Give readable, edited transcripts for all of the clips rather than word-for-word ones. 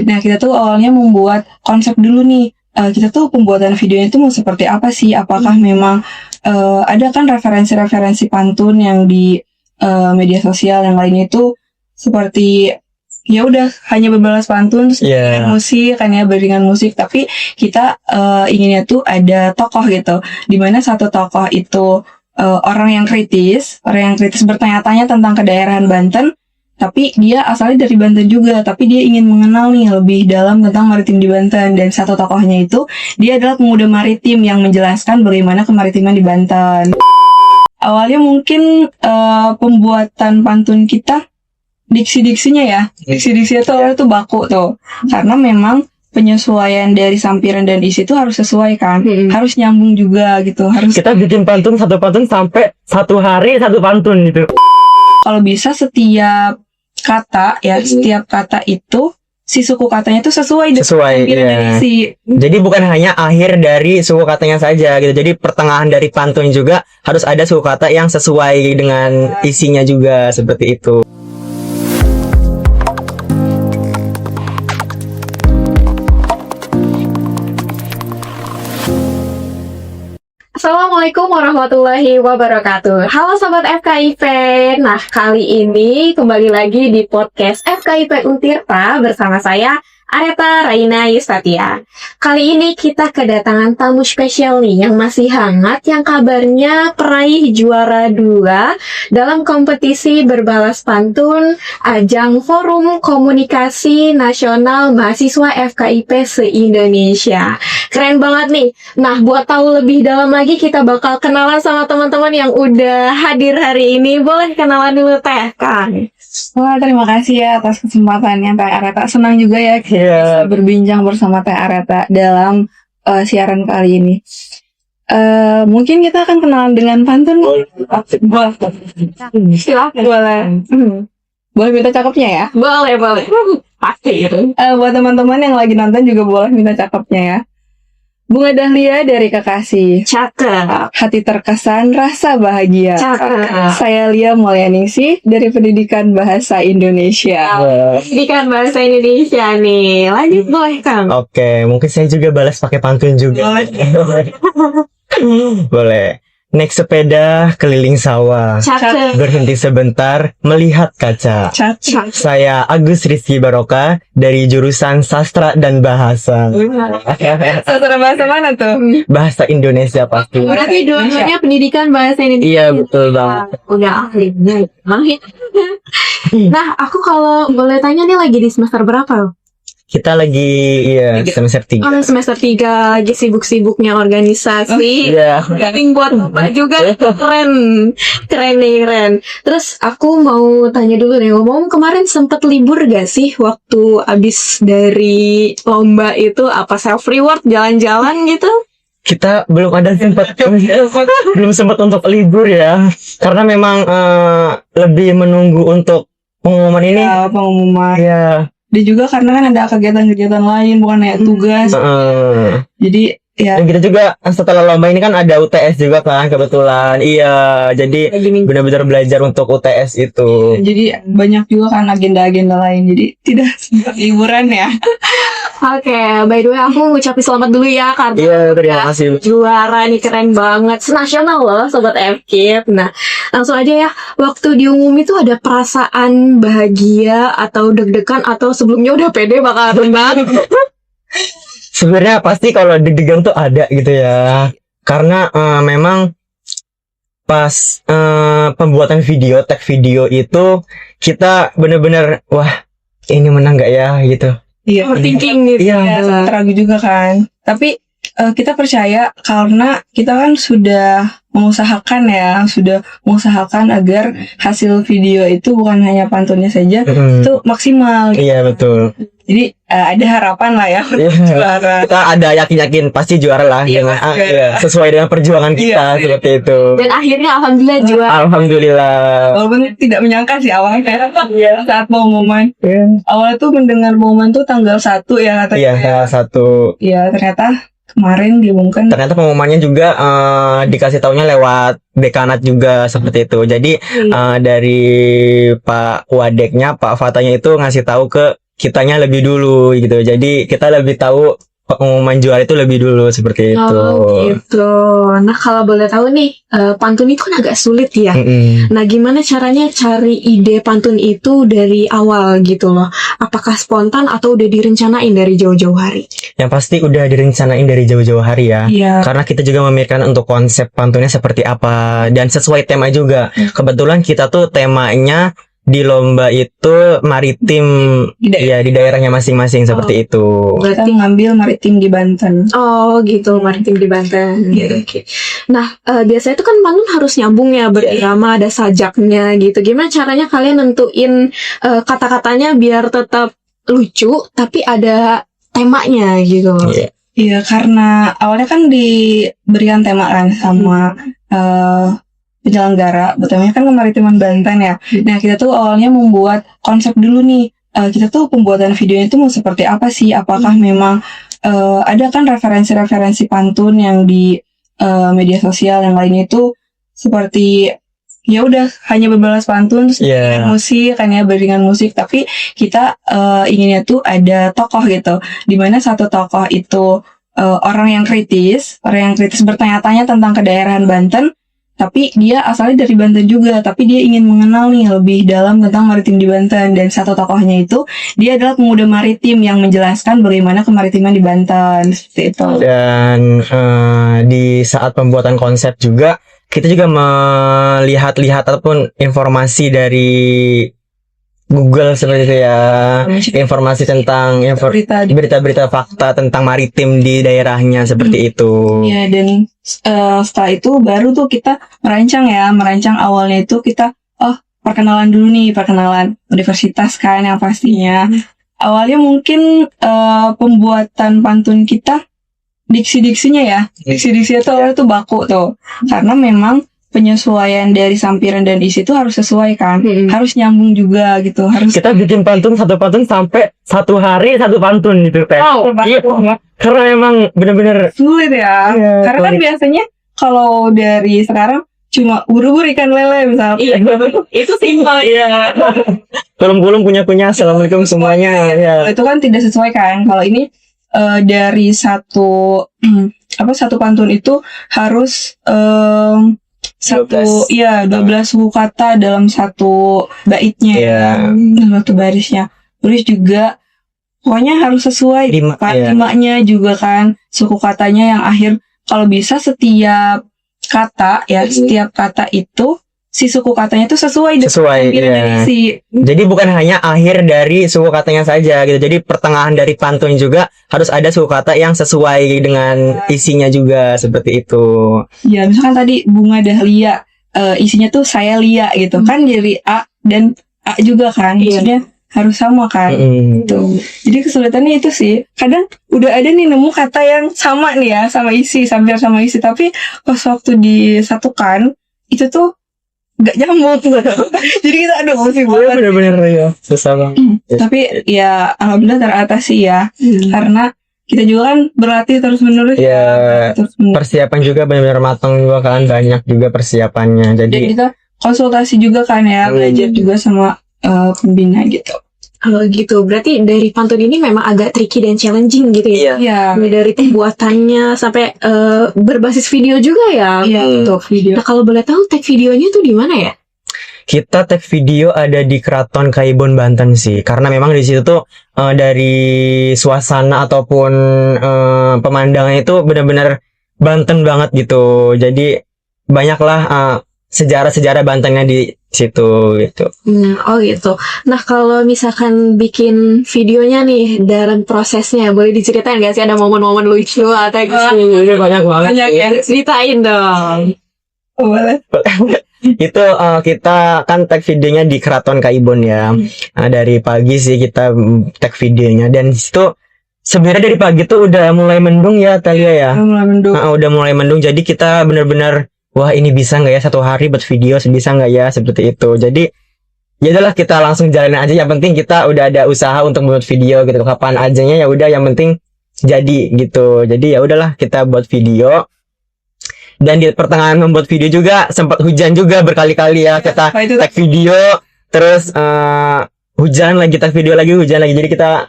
Nah, kita tuh awalnya membuat konsep dulu nih. Kita tuh pembuatan videonya itu mau seperti apa sih? Apakah memang ada kan referensi-referensi pantun yang di media sosial yang lainnya itu seperti ya udah hanya berbalas pantun terus musik kan ya beriringan musik, tapi kita inginnya tuh ada tokoh gitu, dimana satu tokoh itu orang yang kritis bertanya-tanya tentang kedaerahan Banten, tapi dia asalnya dari Banten juga, tapi dia ingin mengenal nih lebih dalam tentang maritim di Banten, dan satu tokohnya itu dia adalah pemuda maritim yang menjelaskan bagaimana kemaritiman di Banten. Awalnya mungkin pembuatan pantun kita diksi-diksinya ya, diksi-diksinya tuh awalnya tuh baku tuh, karena memang penyesuaian dari sampiran dan isi itu harus sesuai kan, harus nyambung juga gitu, harus kita bikin pantun satu pantun sampai satu hari satu pantun gitu. Kalau bisa setiap kata ya, setiap kata itu si suku katanya itu sesuai dengan isi. Jadi bukan hanya akhir dari suku katanya saja gitu. Jadi pertengahan dari pantun juga harus ada suku kata yang sesuai dengan isinya juga, seperti itu. Assalamualaikum warahmatullahi wabarakatuh. Halo Sobat FKIP. Nah, kali ini kembali lagi di podcast FKIP Untirta bersama saya, Areta Raina Yustatia. Kali ini kita kedatangan tamu spesial nih yang masih hangat, yang kabarnya peraih juara 2 dalam kompetisi berbalas pantun ajang Forum Komunikasi Nasional Mahasiswa FKIP se-Indonesia. Keren banget nih. Nah, buat tahu lebih dalam lagi, kita bakal kenalan sama teman-teman yang udah hadir hari ini. Boleh kenalan dulu Teh, Kang. Wah, terima kasih ya atas kesempatannya Teh Areta. Senang juga ya bisa berbincang bersama Teh Areta dalam siaran kali ini. Mungkin kita akan kenalan dengan pantun. Silakan. Boleh. Boleh minta cakepnya ya? Boleh. Pasti itu. Buat teman-teman yang lagi nonton juga boleh minta cakepnya ya. Bunga dahlia dari kekasih, Cakep. hati terkesan rasa bahagia. Cakep. Saya Lia Mulyaningsih dari Pendidikan Bahasa Indonesia. Pendidikan Bahasa Indonesia nih. Lanjut boleh Kang. Oke, mungkin saya juga balas pakai pantun juga. Boleh. Naik sepeda keliling sawah, Cakep. berhenti sebentar melihat kaca. Cakep. Saya Agus Rizky Baroka dari jurusan Sastra dan Bahasa. Sastra bahasa mana tuh? Bahasa Indonesia pasti. Berarti dua-duanya pendidikan bahasa Indonesia. Iya, betul banget. Udah ahlinya. Nah, aku kalau boleh tanya nih lagi di semester berapa? Kita lagi semester 3. Oh, semester 3 lagi sibuk-sibuknya organisasi. Iya. Garing buat Bapak juga. Keren nih. Terus aku mau tanya dulu nih, ngomong kemarin sempet libur gak sih waktu abis dari lomba itu, apa self reward jalan-jalan gitu? Kita belum ada belum sempat untuk libur ya, karena memang lebih menunggu untuk pengumuman ini. Ya, pengumuman. Ya. Dan juga karena kan ada kegiatan-kegiatan lain, bukan kayak tugas. Jadi ya. Dan kita juga setelah lomba ini kan ada UTS juga kan kebetulan. Iya, jadi benar-benar belajar untuk UTS itu. Jadi banyak juga kan agenda-agenda lain. Jadi tidak sempat liburan ya. Oke, by the way aku ngucapin selamat dulu ya karena Iya, terima kasih. juara nih, keren banget, senasional loh Sobat FKIP. Nah, langsung aja ya, waktu diumumin itu ada perasaan bahagia atau deg-degan atau sebelumnya udah pede bakal banget? Sebenarnya pasti kalau deg-degan tuh ada gitu ya, karena memang pas pembuatan video, tag video itu kita bener-bener wah ini menang nggak ya gitu. Iya, Overthinking gitu. ya, ragu juga kan. Tapi kita percaya karena kita kan sudah mengusahakan agar hasil video itu bukan hanya pantunnya saja, itu maksimal. Iya, betul. Jadi ada harapan lah ya untuk juara. Kita ada yakin pasti juara lah, sesuai dengan perjuangan kita seperti itu. Dan akhirnya alhamdulillah juara. Alhamdulillah. Walaupun tidak menyangka sih awalnya saat pengumuman. Awalnya tuh mendengar pengumuman tuh tanggal 1 ya katanya. Iya, tanggal 1. Iya, ternyata kemarin diumumkan. Ternyata pengumumannya juga dikasih taunya lewat dekanat juga seperti itu. Jadi dari Pak Wadeknya, Pak Fatanya itu ngasih tahu ke kitanya lebih dulu gitu. Jadi kita lebih tahu pengumuman juara itu lebih dulu seperti itu. Oh gitu. Nah kalau boleh tahu nih, pantun itu kan agak sulit ya. Mm-mm. Nah gimana caranya cari ide pantun itu dari awal gitu loh? Apakah spontan atau udah direncanain dari jauh-jauh hari? Yang pasti udah direncanain dari jauh-jauh hari ya. Iya. Karena kita juga memikirkan untuk konsep pantunnya seperti apa dan sesuai tema juga. Kebetulan kita tuh temanya di lomba itu maritim ya di daerahnya masing-masing seperti itu. Kita ngambil maritim di Banten. Oh gitu, maritim di Banten. Oke. Nah biasanya itu kan pantun harus nyambung ya, berirama, ada sajaknya gitu. Gimana caranya kalian nentuin kata-katanya biar tetap lucu tapi ada temanya gitu? Iya. Iya, karena awalnya kan diberikan tema kan sama penyelenggara, betul kan kemaritiman Banten ya. Nah, kita tuh awalnya membuat konsep dulu nih. Kita tuh pembuatan videonya itu mau seperti apa sih? Apakah memang ada kan referensi-referensi pantun yang di media sosial yang lainnya itu seperti ya udah hanya berbalas pantun terus dengan musik, hanya beriringan musik, tapi kita inginnya tuh ada tokoh gitu. Dimana satu tokoh itu orang yang kritis bertanya-tanya tentang kedaerahan Banten. Tapi dia asalnya dari Banten juga, tapi dia ingin mengenal nih lebih dalam tentang maritim di Banten. Dan satu tokohnya itu, dia adalah pemuda maritim yang menjelaskan bagaimana kemaritiman di Banten, seperti itu. Dan di saat pembuatan konsep juga, kita juga melihat-lihat ataupun informasi dari Google seperti itu ya, informasi tentang berita-berita fakta tentang maritim di daerahnya seperti itu. Iya, dan setelah itu baru tuh kita merancang awalnya itu kita perkenalan dulu nih, perkenalan universitas kan yang pastinya. Awalnya mungkin pembuatan pantun kita diksi-diksinya tuh awalnya tuh baku tuh, karena memang penyesuaian dari sampiran dan isi itu harus sesuai kan, harus nyambung juga gitu, harus. Kita bikin satu pantun sampai 1 hari 1 pantun gitu teh. Iya, karena emang bener-bener sulit ya. Karena kan biasanya kalau dari sekarang cuma buru-buru ikan lele misalnya. Iya, itu simpel ya. Kulum-kulum punya. Assalamualaikum semuanya. Ya. Itu kan tidak sesuai kan. Kalau ini dari satu pantun itu harus 12 suku kata dalam satu baitnya, dalam satu barisnya. Terus juga pokoknya harus sesuai rimanya juga kan, suku katanya yang akhir. Kalau bisa setiap kata itu si suku katanya itu sesuai dari isi. Jadi bukan hanya akhir dari suku katanya saja gitu. Jadi pertengahan dari pantun juga harus ada suku kata yang sesuai dengan isinya juga seperti itu. Ya, misalkan tadi bunga dahlia, isinya tuh saya lia gitu kan, dari A dan A juga kan. Maksudnya harus sama kan. Gitu. Jadi kesulitannya itu sih. Kadang udah ada nih nemu kata yang sama nih ya, sama isi, hampir sama isi, tapi pas waktu disatukan itu tuh gak nyambung. Jadi kita pusing banget. Bener-bener ya, susah banget. Tapi ya alhamdulillah teratasi ya. Karena kita juga kan berlatih terus-menerus. Persiapan juga benar-benar matang juga kan, banyak juga persiapannya. Jadi kita konsultasi juga kan ya, belajar juga sama pembina gitu. Kalau gitu, berarti dari pantun ini memang agak tricky dan challenging gitu ya? Iya. Dari pembuatannya sampai berbasis video juga ya? Iya, untuk video. Nah, kalau boleh tahu tag videonya tuh di mana ya? Kita tag video ada di Keraton Kaibon Banten sih, karena memang di situ tuh dari suasana ataupun pemandangan itu benar-benar Banten banget gitu. Jadi banyaklah sejarah-sejarah Bantennya di situ gitu. Oh gitu. Nah kalau misalkan bikin videonya nih, dalam prosesnya boleh diceritain gak sih, ada momen-momen lucu atau gitu? Banyak banget. Banyak ya, ceritain dong. Boleh. Itu kita kan tag videonya di Keraton Kaibon ya. Nah, dari pagi sih kita tag videonya, dan situ sebenarnya dari pagi tuh udah mulai mendung ya Talia ya. Udah mulai mendung, jadi kita benar-benar wah ini bisa nggak ya 1 hari buat video, bisa nggak ya seperti itu. Jadi ya udahlah kita langsung jalanin aja, yang penting kita udah ada usaha untuk membuat video gitu. Kapan ajanya ya udah, yang penting jadi gitu. Jadi ya udahlah kita buat video. Dan di pertengahan membuat video juga sempat hujan juga berkali-kali ya. Kita tag video terus hujan lagi, tag video lagi, hujan lagi. Jadi kita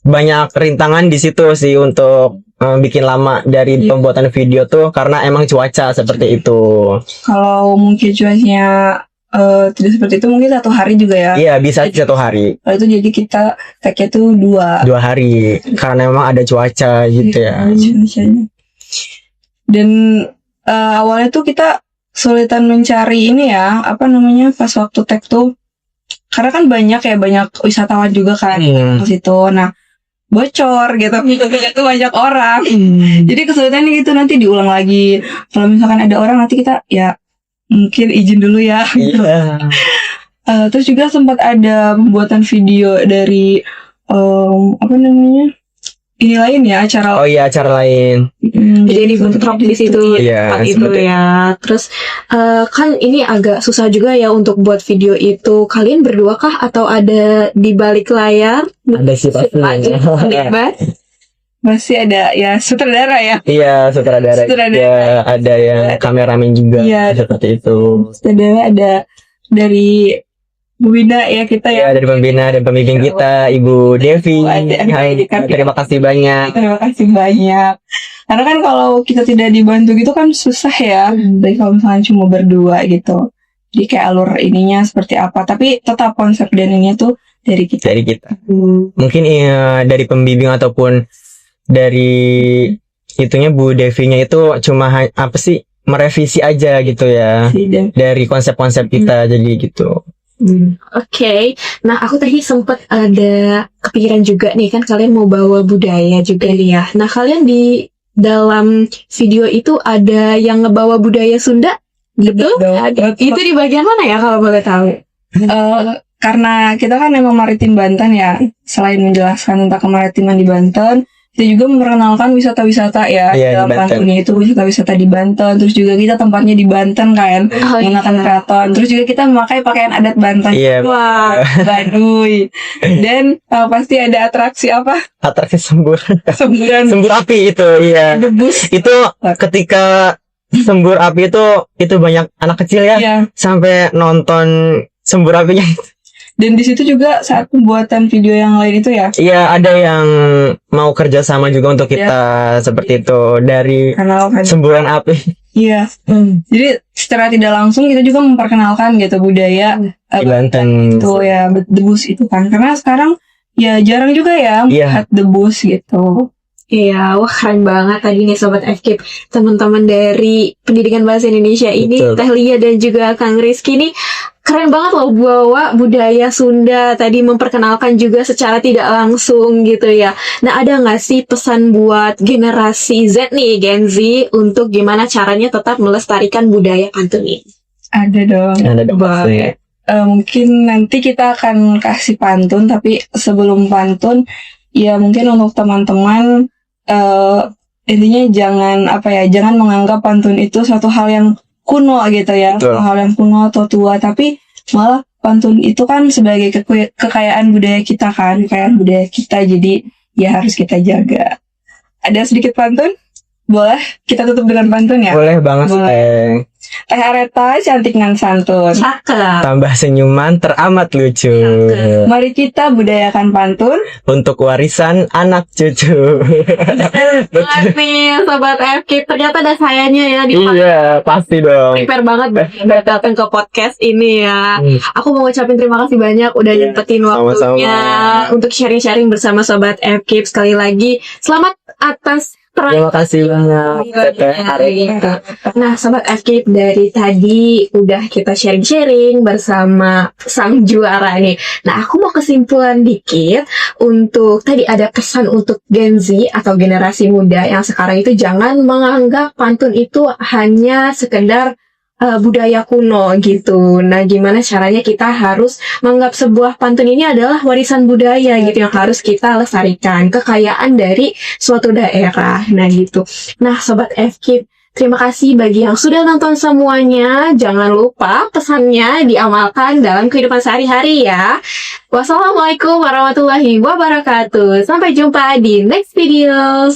banyak rintangan di situ sih untuk bikin lama dari pembuatan video tuh, karena emang cuaca seperti itu. Kalau mungkin cuacanya tidak seperti itu, mungkin 1 hari juga ya. Iya, bisa 1 hari. Kalau itu jadi kita tag-nya tuh 2 hari, karena memang ada cuaca gitu ya. cuacanya. Dan awalnya tuh kita kesulitan mencari ini ya, apa namanya, pas waktu tag tuh, karena kan banyak wisatawan juga kan ke situ. Nah, bocor gitu, itu banyak orang. Jadi kesulitan gitu, nanti diulang lagi. Kalau misalkan ada orang, nanti kita ya mungkin izin dulu ya. Iya. Terus juga sempat ada pembuatan video dari apa namanya, ini lain ya, acara. Oh iya, acara lain. Jadi bentrok di situ Iya, tempat itu ya. Terus kan ini agak susah juga ya untuk buat video itu. Kalian berdua kah atau ada di balik layar? Ada sih pasti. Hebat. Masih ada ya sutradara ya. Iya, sutradara. Ya, ada yang kameramen juga. Iya. Seperti itu. Sutradara ada dari Bu Bina ya, kita Ya, ya. dari pembina dan pembimbing kita, Ibu Devi. Ada. Hai, terima kasih banyak. Terima kasih banyak. Karena kan kalau kita tidak dibantu gitu kan susah ya. Dari kalau misalnya cuma berdua gitu. Jadi kayak alur ininya seperti apa. Tapi tetap konsep dan ininya tuh dari kita. Dari kita. Mungkin dari pembimbing ataupun dari itunya Bu Devinya itu cuma apa sih, merevisi aja gitu ya. Dari konsep-konsep kita, jadi gitu. Oke. Nah, aku tadi sempat ada kepikiran juga nih, kan kalian mau bawa budaya juga nih ya. Nah, kalian di dalam video itu ada yang ngebawa budaya Sunda gitu? Itu di bagian mana ya kalau boleh tahu? Karena kita kan emang maritim Banten ya. Selain menjelaskan tentang kemaritiman di Banten, kita juga memperkenalkan wisata-wisata ya. Iya, dalam di Banten. pantunnya itu wisata-wisata di Banten. Terus juga kita tempatnya di Banten kan, menggunakan keraton. Terus juga kita memakai pakaian adat Banten. Iya. Wah, Baduy. Dan pasti ada atraksi apa? Atraksi sembur Semburan api itu, iya. debus. Itu ketika sembur api itu banyak anak kecil ya, Iya. sampai nonton sembur apinya. Dan di situ juga saat pembuatan video yang lain itu ya. Iya, ada yang mau kerja sama juga untuk kita seperti itu dari Kenal kan. semburan api. Iya. Jadi secara tidak langsung kita juga memperkenalkan gitu budaya Di Banten. itu ya, debus itu kan. Karena sekarang ya jarang juga ya melihat debus gitu. iya, wah keren banget tadi nih Sobat FKIP. Teman-teman dari Pendidikan Bahasa Indonesia ini, Betul. Teh Lia dan juga Kang Rizky nih keren banget loh bawa budaya Sunda tadi, memperkenalkan juga secara tidak langsung gitu ya. Nah, ada nggak sih pesan buat generasi Z nih, Gen Z, untuk gimana caranya tetap melestarikan budaya pantun ini? Ada dong. Ada Coba. pasti. Mungkin nanti kita akan kasih pantun, tapi sebelum pantun ya mungkin untuk teman-teman intinya jangan menganggap pantun itu suatu hal yang kuno gitu ya. Betul. Hal yang kuno atau tua, tapi malah pantun itu kan sebagai kekayaan budaya kita kan, kekayaan budaya kita, jadi ya harus kita jaga. Ada sedikit pantun? Boleh kita tutup dengan pantun ya? Boleh banget. Boleh. Teh Areta cantik ngan santun. Cakep. Tambah senyuman teramat lucu. Mari kita budayakan pantun. Untuk warisan anak cucu. Banget nih Sobat FKIP, ternyata ada sayanya ya di Iya, pasti dong. prepare banget buat datang ke podcast ini ya. Aku mau ngucapin terima kasih banyak udah nyempetin waktunya untuk sharing-sharing bersama Sobat FKIP. Sekali lagi selamat atas Terima kasih banyak. Teteh Areta. Nah, Sobat FKIP, dari tadi udah kita sharing-sharing bersama sang juara nih. Nah, aku mau kesimpulan dikit untuk tadi ada pesan untuk Gen Z atau generasi muda yang sekarang itu jangan menganggap pantun itu hanya sekedar budaya kuno gitu. Nah, gimana caranya kita harus menganggap sebuah pantun ini adalah warisan budaya gitu yang harus kita lestarikan, kekayaan dari suatu daerah. Nah, gitu. Nah, Sobat FKIP, terima kasih bagi yang sudah nonton semuanya. Jangan lupa pesannya diamalkan dalam kehidupan sehari-hari ya. Wassalamualaikum warahmatullahi wabarakatuh. Sampai jumpa di next video.